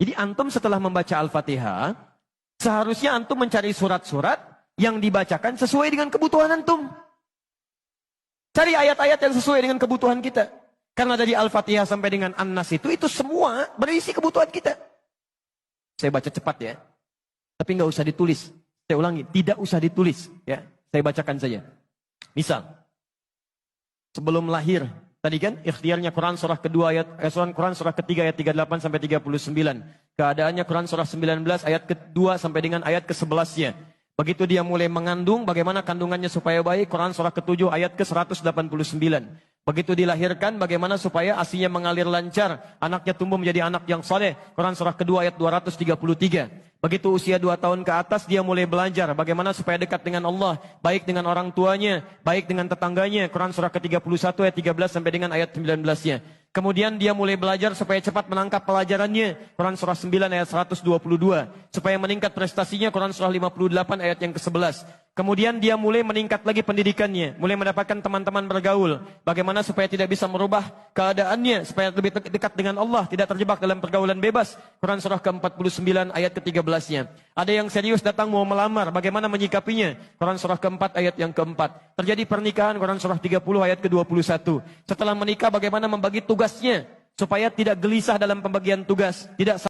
Jadi antum setelah membaca Al-Fatihah, seharusnya antum mencari surat-surat yang dibacakan sesuai dengan kebutuhan antum. Cari ayat-ayat yang sesuai dengan kebutuhan kita. Karena dari Al-Fatihah sampai dengan An-Nas itu semua berisi kebutuhan kita. Saya baca cepat ya. Tapi nggak usah ditulis. Saya ulangi, tidak usah ditulis. Ya, saya bacakan saja. Misal, sebelum lahir, tadi kan ikhtiarnya Quran surah kedua Quran surah ketiga ayat 38 sampai 39. Keadaannya Quran surah 19 ayat kedua sampai dengan ayat ke-11-nya. Begitu dia mulai mengandung, bagaimana kandungannya supaya baik, Quran surah ke-7 ayat ke-189. Begitu dilahirkan, bagaimana supaya ASI-nya mengalir lancar, anaknya tumbuh menjadi anak yang saleh, Quran surah kedua ayat 233. Begitu usia 2 tahun ke atas, dia mulai belajar bagaimana supaya dekat dengan Allah, baik dengan orang tuanya, baik dengan tetangganya, Quran surah ke-31 ayat 13 sampai dengan ayat 19-nya. Kemudian dia mulai belajar supaya cepat menangkap pelajarannya, Quran surah 9 ayat 122. Supaya meningkat prestasinya, Quran surah 58 ayat yang ke-11. Kemudian dia mulai meningkat lagi pendidikannya, mulai mendapatkan teman-teman bergaul. Bagaimana supaya tidak bisa merubah keadaannya, supaya lebih dekat dengan Allah, tidak terjebak dalam pergaulan bebas. Quran surah ke-49 ayat ke-13-nya. Ada yang serius datang mau melamar, bagaimana menyikapinya? Quran surah ke-4 ayat yang ke-4. Terjadi pernikahan, Quran surah 30 ayat ke-21. Setelah menikah bagaimana membagi tugasnya, supaya tidak gelisah dalam pembagian tugas, tidak